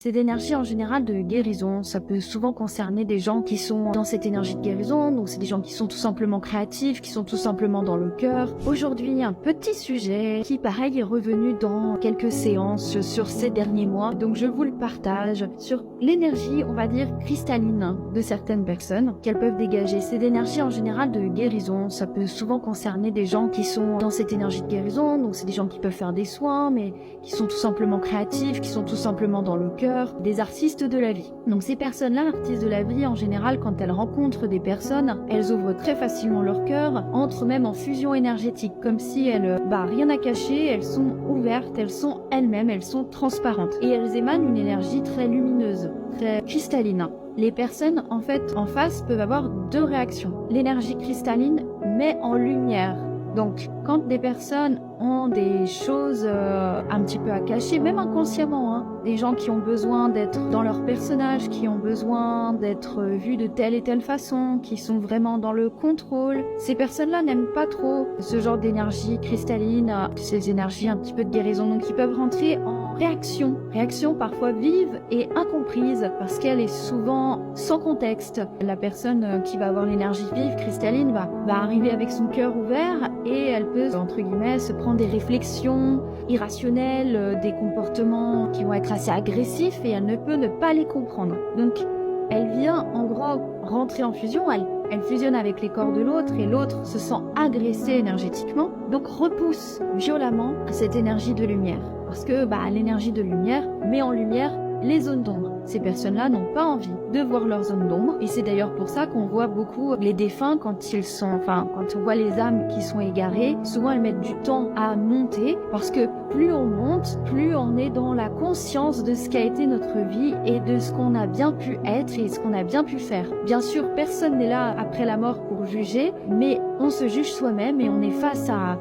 Cette énergie en général de guérison, ça peut souvent concerner des gens qui sont dans cette énergie de guérison, donc c'est des gens qui sont tout simplement créatifs, qui sont tout simplement dans le cœur. Aujourd'hui, un petit sujet qui pareil est revenu dans quelques séances sur ces derniers mois, donc je vous le partage sur l'énergie, on va dire cristalline de certaines personnes qu'elles peuvent dégager. Cette énergie en général de guérison, ça peut souvent concerner des gens qui sont dans cette énergie de guérison, donc c'est des gens qui peuvent faire des soins, mais qui sont tout simplement créatifs, qui sont tout simplement dans le cœur, des artistes de la vie. Donc ces personnes-là, artistes de la vie, en général, quand elles rencontrent des personnes, elles ouvrent très facilement leur cœur, entrent même en fusion énergétique, comme si elles, rien à cacher, elles sont ouvertes, elles sont elles-mêmes, elles sont transparentes. Et elles émanent une énergie très lumineuse, très cristalline. Les personnes, en fait, en face, peuvent avoir deux réactions. L'énergie cristalline met en lumière. Donc, quand des personnes ont des choses un petit peu à cacher, même inconsciemment, des gens qui ont besoin d'être dans leur personnage, qui ont besoin d'être vus de telle et telle façon, qui sont vraiment dans le contrôle, ces personnes-là n'aiment pas trop ce genre d'énergie cristalline, ces énergies un petit peu de guérison, donc ils peuvent rentrer en réaction parfois vive et incomprise, parce qu'elle est souvent sans contexte. La personne qui va avoir l'énergie vive, cristalline, va arriver avec son cœur ouvert, et elle peut, entre guillemets, se prendre des réflexions irrationnelles, des comportements qui vont être assez agressifs, et elle ne peut ne pas les comprendre. Donc, elle vient en gros rentrer en fusion, elle fusionne avec les corps de l'autre, et l'autre se sent agressé énergétiquement, donc repousse violemment cette énergie de lumière. Parce que l'énergie de lumière met en lumière les zones d'ombre. Ces personnes-là n'ont pas envie de voir leurs zones d'ombre, et c'est d'ailleurs pour ça qu'on voit beaucoup les défunts quand on voit les âmes qui sont égarées, souvent elles mettent du temps à monter, parce que plus on monte, plus on est dans la conscience de ce qu'a été notre vie et de ce qu'on a bien pu être et ce qu'on a bien pu faire. Bien sûr, personne n'est là après la mort pour juger, mais on se juge soi-même et on est face à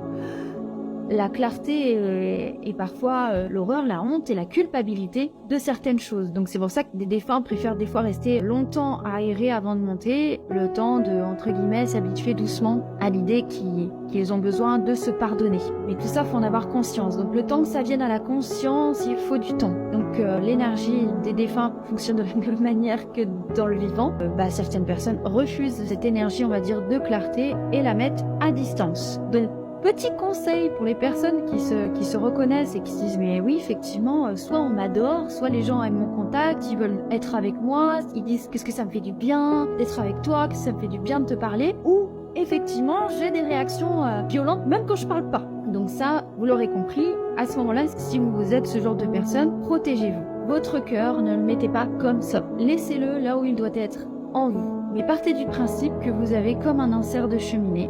la clarté et parfois l'horreur, la honte et la culpabilité de certaines choses. Donc c'est pour ça que des défunts préfèrent des fois rester longtemps à aérer avant de monter, le temps de, entre guillemets, s'habituer doucement à l'idée qu'ils ont besoin de se pardonner. Mais tout ça, faut en avoir conscience. Donc le temps que ça vienne à la conscience, il faut du temps. Donc l'énergie des défunts fonctionne de la même manière que dans le vivant. Certaines personnes refusent cette énergie, on va dire, de clarté et la mettent à distance. Donc, petit conseil pour les personnes qui se reconnaissent et qui se disent mais oui effectivement, soit on m'adore, soit les gens aiment mon contact, ils veulent être avec moi, ils disent qu'est-ce que ça me fait du bien d'être avec toi, que ça me fait du bien de te parler, ou effectivement j'ai des réactions violentes même quand je parle pas. Donc ça, vous l'aurez compris, à ce moment-là, si vous êtes ce genre de personne, protégez-vous. Votre cœur, ne le mettez pas comme ça. Laissez-le là où il doit être, en vous. Mais partez du principe que vous avez comme un insert de cheminée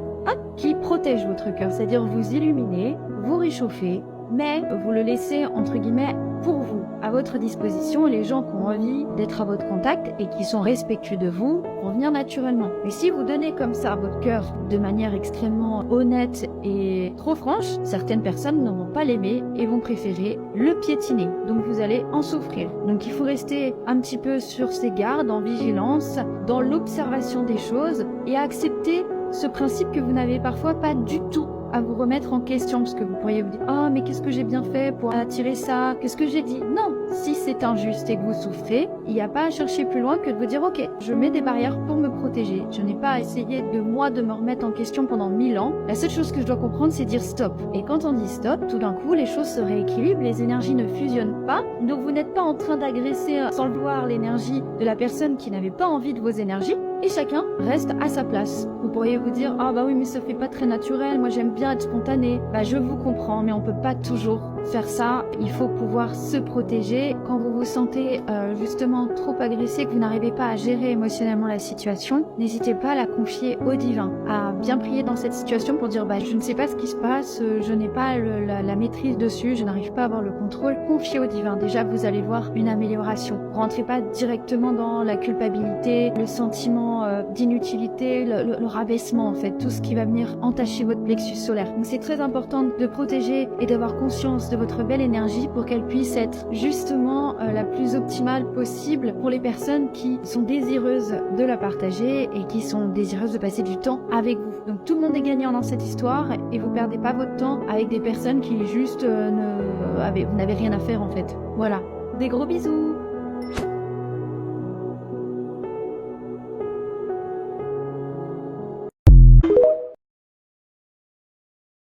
qui protège votre cœur, c'est-à-dire vous illuminez, vous réchauffez, mais vous le laissez entre guillemets pour vous, à votre disposition, et les gens qui ont envie d'être à votre contact et qui sont respectueux de vous vont venir naturellement. Mais si vous donnez comme ça votre cœur de manière extrêmement honnête et trop franche, certaines personnes ne vont pas l'aimer et vont préférer le piétiner. Donc vous allez en souffrir. Donc il faut rester un petit peu sur ses gardes, en vigilance, dans l'observation des choses, et accepter ce principe que vous n'avez parfois pas du tout à vous remettre en question, parce que vous pourriez vous dire « Oh, mais qu'est-ce que j'ai bien fait pour attirer ça? Qu'est-ce que j'ai dit ?» Non, si c'est injuste et que vous souffrez, il n'y a pas à chercher plus loin que de vous dire « Ok, je mets des barrières pour me protéger. Je n'ai pas à essayer de me remettre en question pendant 1000 ans. La seule chose que je dois comprendre, c'est dire stop. » Et quand on dit stop, tout d'un coup, les choses se rééquilibrent, les énergies ne fusionnent pas. Donc vous n'êtes pas en train d'agresser sans le vouloir l'énergie de la personne qui n'avait pas envie de vos énergies. Et chacun reste à sa place. Vous pourriez vous dire « Ah oui, mais ça fait pas très naturel, moi j'aime bien être spontané. » Je vous comprends, mais on peut pas toujours faire ça. Il faut pouvoir se protéger. Quand vous vous sentez justement trop agressé, que vous n'arrivez pas à gérer émotionnellement la situation, n'hésitez pas à la confier au divin, à bien prier dans cette situation pour dire « Je ne sais pas ce qui se passe, je n'ai pas la maîtrise dessus, je n'arrive pas à avoir le contrôle. » Confiez au divin. Déjà, vous allez voir une amélioration. Rentrez pas directement dans la culpabilité, le sentiment d'inutilité, le rabaissement en fait, tout ce qui va venir entacher votre plexus solaire. Donc c'est très important de protéger et d'avoir conscience de votre belle énergie pour qu'elle puisse être justement la plus optimale possible pour les personnes qui sont désireuses de la partager et qui sont désireuses de passer du temps avec vous. Donc tout le monde est gagnant dans cette histoire, et vous perdez pas votre temps avec des personnes qui juste vous n'avez rien à faire en fait. Voilà. Des gros bisous!